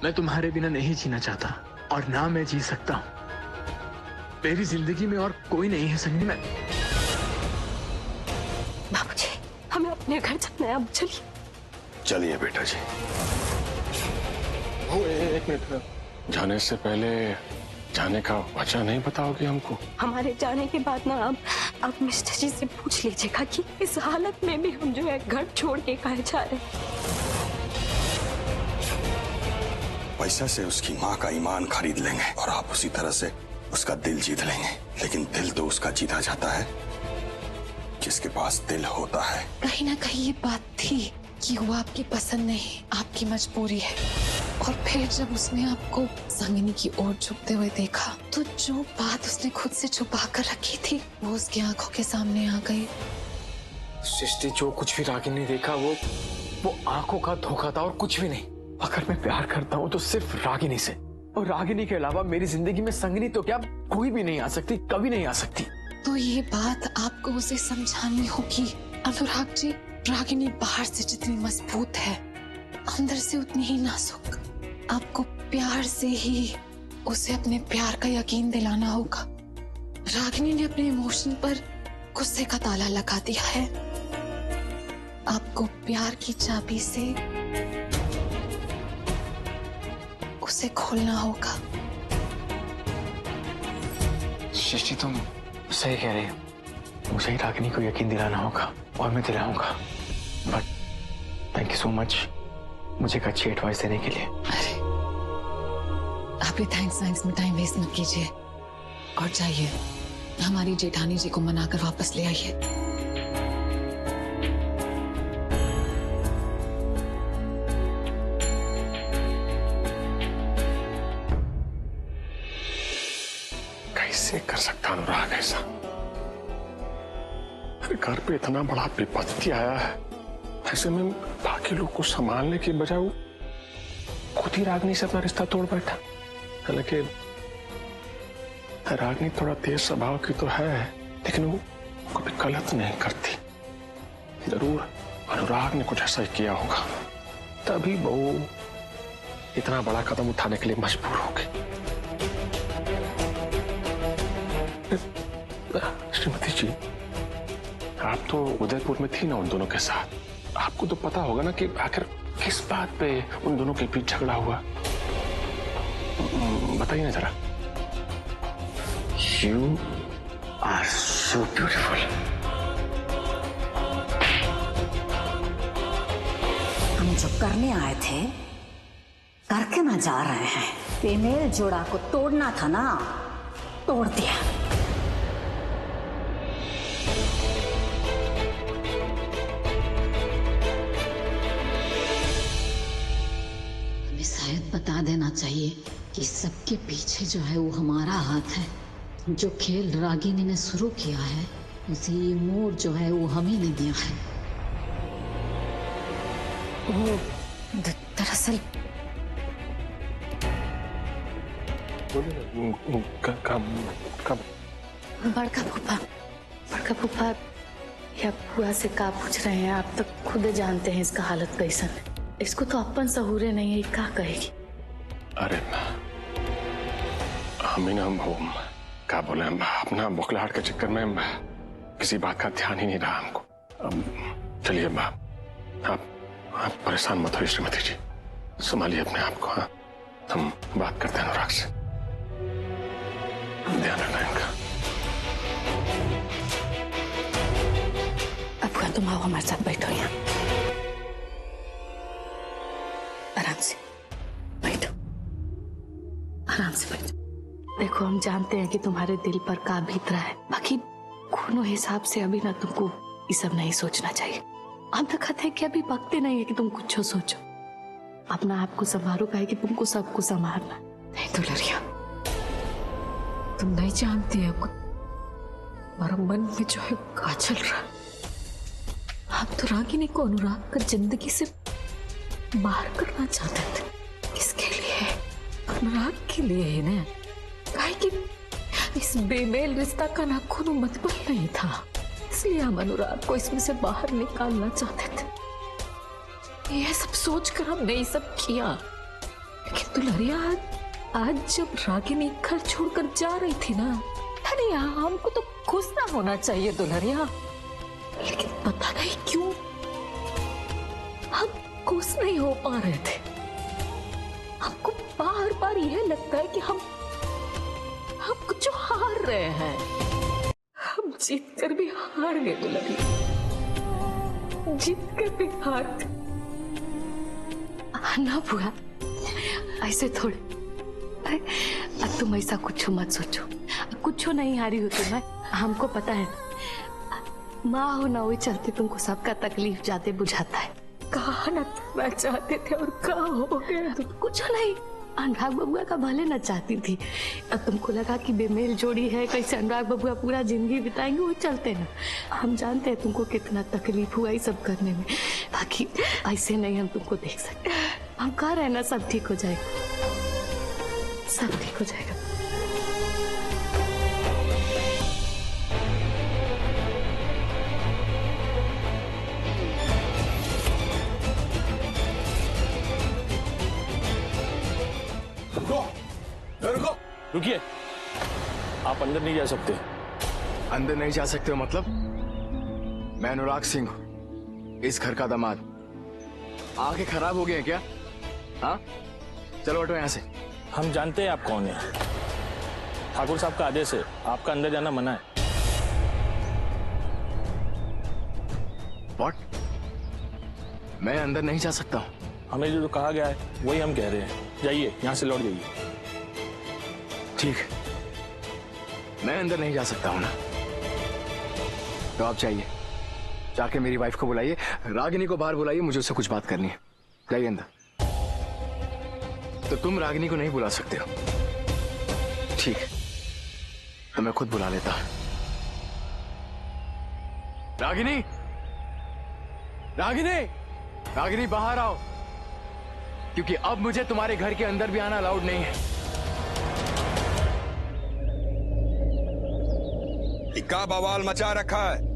मैं तुम्हारे बिना नहीं जीना चाहता और ना मैं जी सकता हूँ। मेरी जिंदगी में और कोई नहीं है संगनी। मैं बाबूजी, हमें अपने घर जाना है, अब चलिए। चलिए बेटा जी। एक मिनट, जाने से पहले जाने का वजह नहीं बताओगे हमको? हमारे जाने के बाद ना अब मिस्टर जी से पूछ लीजिएगा कि इस हालत में भी हम जो है घर छोड़ के कहाँ जा रहे हैं। पैसा से उसकी माँ का ईमान खरीद लेंगे और आप उसी तरह से उसका दिल जीत लेंगे, लेकिन दिल तो उसका जीता जाता है जिसके पास दिल होता है। कहीं ना कहीं ये बात थी कि वो आपकी पसंद नहीं, आपकी मजबूरी है। और फिर जब उसने आपको संगिनी की ओर झुकते हुए देखा तो जो बात उसने खुद से छुपा कर रखी थी वो उसकी आंखों के सामने आ गई। सृष्टि, जो कुछ भी रागिनी ने देखा वो आंखों का धोखा था और कुछ भी नहीं। अगर मैं प्यार करता हूँ तो सिर्फ रागिनी से, और रागिनी के अलावा मेरी जिंदगी में संगिनी तो क्या कोई भी नहीं आ सकती, कभी नहीं आ सकती। तो ये बात आपको उसे समझानी होगी अनुराग जी। रागिनी बाहर से जितनी मजबूत है अंदर से उतनी ही नाजुक। आपको प्यार से ही उसे अपने प्यार का यकीन दिलाना होगा। रागिनी ने अपने इमोशन पर गुस्से का ताला लगा दिया है। आपको प्यार की चाबी से उसे खोलना होगा। सृष्टि, तुम सही कह रही हो। मुझे ही रागिनी को यकीन दिलाना होगा और मैं दिलाऊंगा। But thank you so much मुझे एक अच्छी एडवाइस देने के लिए। अरे आप ये थैंक्स में टाइम वेस्ट मत कीजिए और जाइए हमारी जेठानी जी को मनाकर वापस ले आइए। कैसे कर सकता अनुराग ऐसा? अरे घर पे इतना बड़ा विपत्ति आया है, ऐसे में बाकी लोग को संभालने की बजाय वो खुद ही रागिनी से अपना रिश्ता तोड़ बैठा। हालांकि रागिनी थोड़ा तेज स्वभाव की तो है, लेकिन वो कभी गलत नहीं करती। जरूर अनुराग ने कुछ ऐसा किया होगा, तभी वो इतना बड़ा कदम उठाने के लिए मजबूर हो गई। श्रीमती जी, आप तो उदयपुर में थी ना उन दोनों के साथ, आपको तो पता होगा ना कि आखिर किस बात पे उन दोनों के बीच झगड़ा हुआ। बताइए ना जरा। You are so beautiful. हम जो करने आए थे करके ना जा रहे हैं। फीमेल जोड़ा को तोड़ना था ना, तोड़ दिया। शायद बता देना चाहिए कि सबके पीछे जो है वो हमारा हाथ है। जो खेल रागिनी ने शुरू किया है उसे ये मोड़ जो है वो हम ही ने दिया है। वो दरअसल बड़का फूफा या बुआ से का पूछ रहे हैं? आप तो खुद जानते हैं इसका हालत कैसा है। इसको तो अपन सहूरे नहीं है, क्या कहेगी? अरे हम क्या बोले, हम अपना बुखलाहट के चक्कर में किसी बात का ध्यान ही नहीं रहा हमको। चलिए आप परेशान मत होइए श्रीमती जी, संभालिए अपने आप को। हाँ, हम बात करते हैं अनुराग से, ध्यान रखना इनका। अब तुम आओ हमारे साथ, बैठो यहाँ आराम से बैठो, आराम से बैठो। देखो, हम जानते हैं कि तुम्हारे दिल पर का बीत रहा है, बाकी कोनो हिसाब से अभी ना तुमको ये सब नहीं सोचना चाहिए। हम तो कहते हैं कि अभी वक्त नहीं है कि तुम कुछ सोचो। अपना आप को संभालो, काहे कि तुमको सबको संभालना। नहीं तो लड़िया, तुम नहीं जानती हो हमारा मन में जो है क्या चल रहा। हम तो रागिनी को अनुराग कर जिंदगी से बाहर करना चाहते थे। किसके लिए? अनुराग के लिए ही ना। काहे कि इस बेमेल रिश्ता का ना कोनो मतलब नहीं था, इसलिए हम अनुराग को इसमें से बाहर निकालना चाहते थे। यह सब सोचकर हमने ये सब किया, लेकिन तू दुल्हरिया, आज जब रागिनी घर छोड़कर जा रही थी ना, अरे हमको तो खुश ना होना चाहिए दुल्हरिया, लेकिन पता नहीं क्यों हम खुश नहीं हो पा रहे थे। हमको बार बार यह लगता है कि हम कुछ हार रहे हैं। हम जीत कर भी हार गए दुल्हरिया, जीत कर भी हार गए। ना बुआ, ऐसे थोड़े। अब तुम ऐसा कुछ मत सोचो, कुछ नहीं हारी हो तुम। हमको पता है, माँ हो ना हुई चलते तुमको सबका तकलीफ ज्यादा बुझाता है। कहा ना करना चाहते थे और कहा हो गया। कुछ नहीं, अनुराग बबुआ का भले ना चाहती थी। अब तुमको लगा कि बेमेल जोड़ी है, कैसे अनुराग बबुआ पूरा जिंदगी बिताएंगे, वो चलते ना। हम जानते हैं तुमको कितना तकलीफ हुआ ये सब करने में, बाकी ऐसे नहीं हम तुमको देख सकते। हम कह रहे हैं ना, सब ठीक हो जाएगा, सब ठीक हो जाएगा। रुकिए, आप अंदर नहीं जा सकते। अंदर नहीं जा सकते हो मतलब? मैं अनुराग सिंह हूं, इस घर का दामाद। आंखें खराब हो गई हैं क्या? हाँ, चलो हटो यहाँ से। हम जानते हैं आप कौन है। ठाकुर साहब का आदेश है, आपका अंदर जाना मना है। व्हाट? मैं अंदर नहीं जा सकता हूँ? हमें जो कहा गया है वही हम कह रहे हैं। जाइए, यहाँ से लौट जाइए। ठीक है, मैं अंदर नहीं जा सकता हूँ ना, तो आप जाइए, जाके मेरी वाइफ को बुलाइए, रागिनी को बाहर बुलाइए, मुझे उससे कुछ बात करनी है। जाइए अंदर। तो तुम रागिनी को नहीं बुला सकते हो? ठीक है, तो मैं खुद बुला लेता हूं। रागिनी, रागिनी, रागिनी बाहर आओ, क्योंकि अब मुझे तुम्हारे घर के अंदर भी आना अलाउड नहीं है। क्या बवाल मचा रखा है?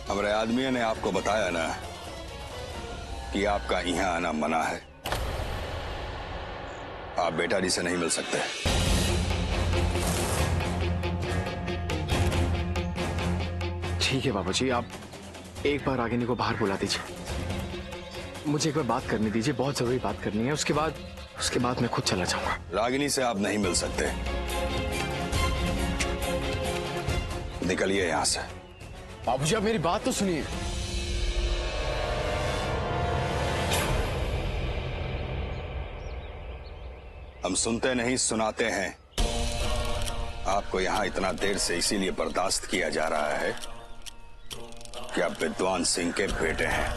हमारे आदमी ने आपको बताया ना कि आपका यहाँ आना मना है। आप बेटा जी से नहीं मिल सकते। ठीक है बाबूजी, आप एक बार रागिनी को बाहर बुला दीजिए, मुझे एक बार बात करने दीजिए, बहुत जरूरी बात करनी है। उसके बाद मैं खुद चला जाऊंगा। रागिनी से आप नहीं मिल सकते, निकलिए यहां से। बाबूजी, आप मेरी बात तो सुनिए। हम सुनते नहीं सुनाते हैं। आपको यहां इतना देर से इसीलिए बर्दाश्त किया जा रहा है कि आप विद्वान सिंह के बेटे हैं,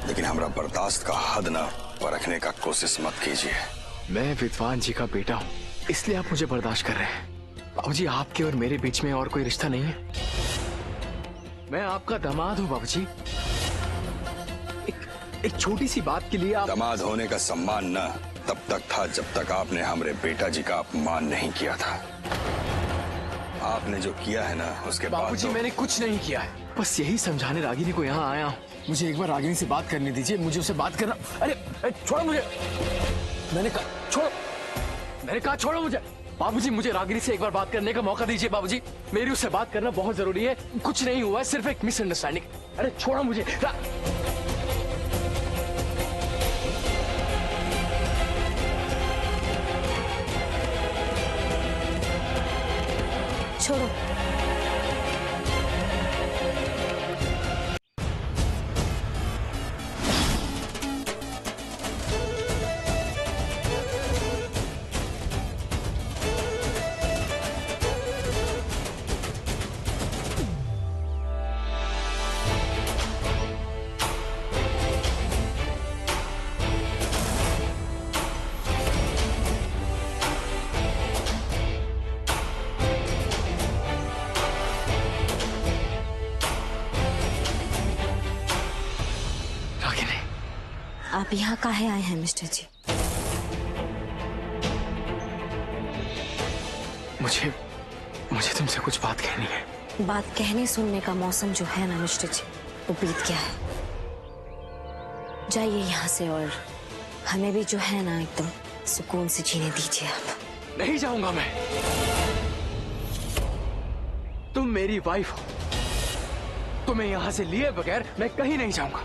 लेकिन हमारा बर्दाश्त का हद न परखने का कोशिश मत कीजिए। मैं विद्वान जी का बेटा हूं, इसलिए आप मुझे बर्दाश्त कर रहे हैं। बाबूजी, आपके और मेरे बीच में और कोई रिश्ता नहीं है। मैं आपका दामाद हूं बाबूजी। एक छोटी सी बात के लिए आप... दामाद होने का सम्मान न तब तक था जब तक आपने हमारे बेटा जी का अपमान नहीं किया था। आपने जो किया है ना, उसके बाद बाबूजी मैंने कुछ नहीं किया है, बस यही समझाने रागिनी को यहाँ आया हूँ। मुझे एक बार रागिनी से बात करने दीजिए, मुझे उससे बात करना। अरे छोड़ो मुझे, मैंने कहा छोड़ो मुझे। बाबूजी, मुझे रागिनी से एक बार बात करने का मौका दीजिए बाबूजी, मेरी उससे बात करना बहुत जरूरी है। कुछ नहीं हुआ है, सिर्फ एक मिसअंडरस्टैंडिंग। अरे छोड़ो मुझे। छोड़ो। आप यहाँ काहे आए हैं मिस्टर जी? मुझे तुमसे कुछ बात कहनी है। बात कहने सुनने का मौसम जो है ना मिस्टर जी, वो बीत गया है। जाइए यहाँ से और हमें भी जो है ना एकदम सुकून से जीने दीजिए आप। नहीं जाऊंगा मैं। तुम मेरी वाइफ हो, तुम्हें यहां से लिए बगैर मैं कहीं नहीं जाऊंगा।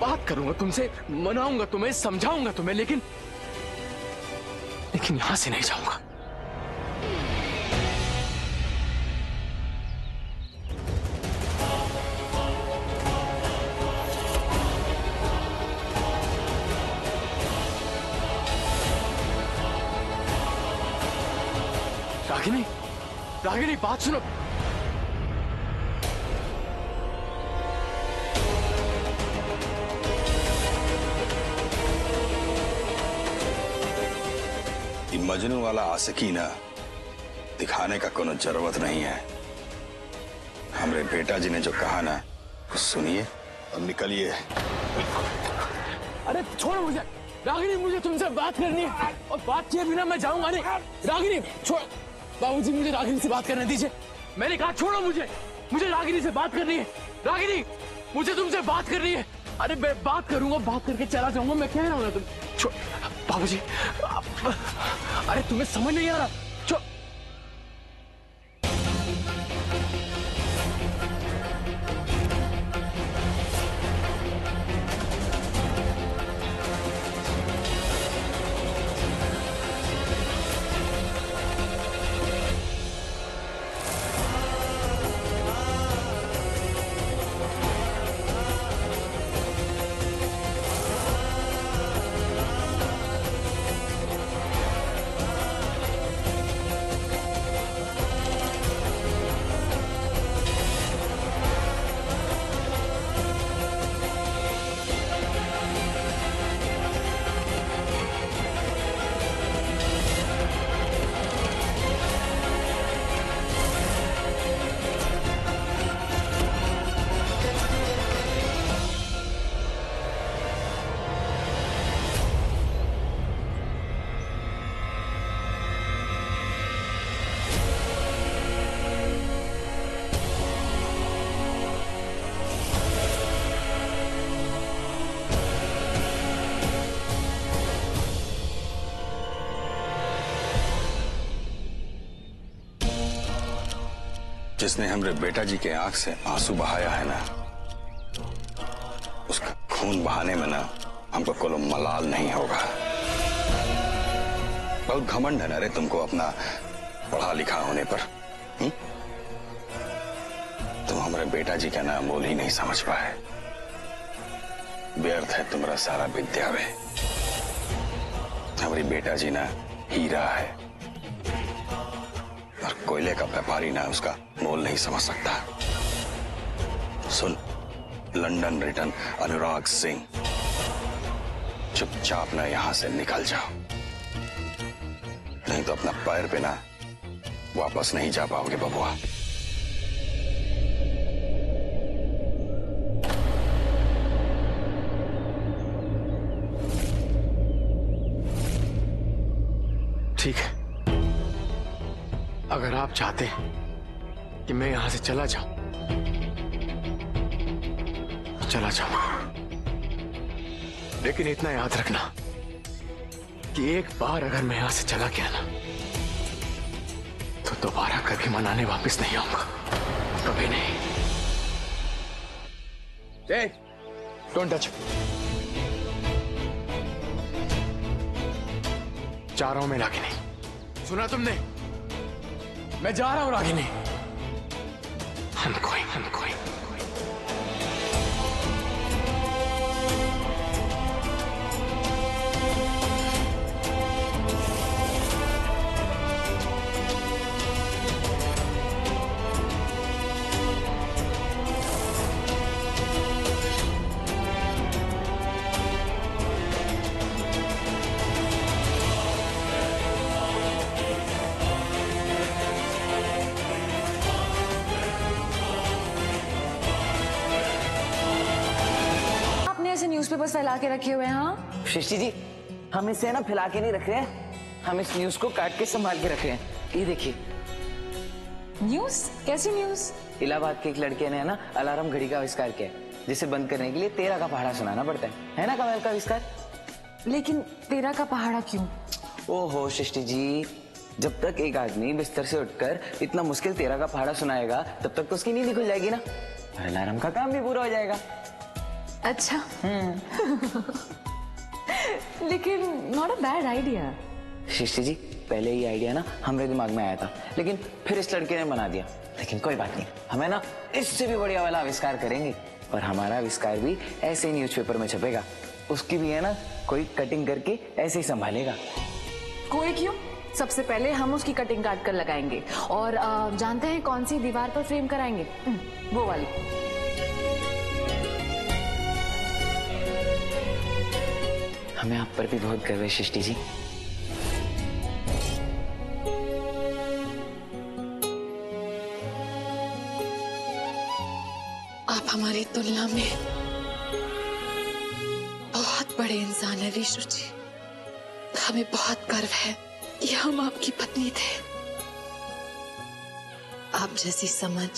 बात करूंगा तुमसे, मनाऊंगा तुम्हें, समझाऊंगा तुम्हें, लेकिन यहां से नहीं जाऊंगा। रागिनी, रागिनी बात सुनो। मजनू वाला आशिकी ना दिखाने का कोनो जरूरत नहीं है। हमरे बेटा जी ने जो कहा ना, कुछ सुनिए और निकलिए। अरे छोड़ो मुझे रागिनी, मुझे तुमसे बात करनी है और बात किए बिना मैं जाऊंगा नहीं। रागिनी छोड़, बाबूजी मुझे रागिनी से बात करने दीजिए। मैंने कहा छोड़ो मुझे रागिनी से बात करनी है। रागिनी मुझे तुमसे बात करनी है। अरे मैं बात करूंगा, बात करके चला जाऊंगा, मैं कह रहा हूं ना। तुम छोड़ बाबूजी, अरे तुम्हें समझ नहीं आ रहा। छोड़। जिसने हमरे बेटा जी के आंख से आंसू बहाया है ना, उसका खून बहाने में ना हमको कोई मलाल नहीं होगा। बहुत घमंड है ना रे तुमको अपना पढ़ा लिखा होने पर। तुम हमारे बेटा जी का नाम बोल ही नहीं समझ पाए। व्यर्थ है तुम्हारा सारा विद्या में। हमारी बेटा जी ना हीरा है और कोयले का व्यापारी ना उसका मोल नहीं समझ सकता। सुन, लंदन रिटर्न अनुराग सिंह, चुपचाप ना यहां से निकल जाओ, नहीं तो अपना पैर पे ना वापस नहीं जा पाओगे बबुआ। ठीक है, अगर आप चाहते हैं कि मैं यहां से चला जाऊं तो चला जाऊंगा, लेकिन इतना याद रखना कि एक बार अगर मैं यहां से चला गया ना तो दोबारा कभी मनाने वापस नहीं आऊंगा, कभी नहीं। Don't touch. जा रहा हूं मैं रागिनी, सुना तुमने? मैं जा रहा हूं रागिनी। I'm going. न्यूज़पेपर्स फैला के रखे हुए हैं? हाँ सृष्टि जी, हम इसे ना फैला के नहीं रख रहे हैं, हम इस न्यूज को काट के संभाल के रखे हैं। ये देखिए। न्यूज़? कैसी न्यूज़? इलाहाबाद के एक लड़के ने ना अलार्म घड़ी का आविष्कार किया, जिसे बंद करने के लिए 13 का पहाड़ा सुनाना पड़ता है ना कमाल का आविष्कार? लेकिन 13 का पहाड़ा क्यों? ओहो सृष्टि जी, जब तक एक आदमी बिस्तर से उठकर इतना मुश्किल 13 का पहाड़ा सुनाएगा तब तक तो उसकी नींद खुल जाएगी ना, और अलार्म का काम भी पूरा हो जाएगा। अच्छा। लेकिन not a bad idea. Srishti ji, पहले ये आइडिया ना हमारे दिमाग में आया था, लेकिन फिर इस लड़के ने बना दिया। लेकिन कोई बात नहीं, हमें ना इससे भी बढ़िया वाला आविष्कार करेंगे, और हमारा आविष्कार भी ऐसे ही न्यूज़पेपर में छपेगा। उसकी भी है ना कोई कटिंग करके ऐसे ही संभालेगा। कोई क्यों? सबसे पहले हम उसकी कटिंग काट कर लगाएंगे, और जानते हैं कौन सी दीवार पर फ्रेम कराएंगे? वो वाली। हमें आप पर भी बहुत गर्व है सृष्टि जी। आप हमारी तुलना में बहुत बड़े इंसान है विष्णु जी। हमें बहुत गर्व है कि हम आपकी पत्नी थे। आप जैसी समझ,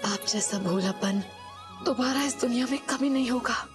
आप जैसा भोलापन दोबारा इस दुनिया में कभी नहीं होगा।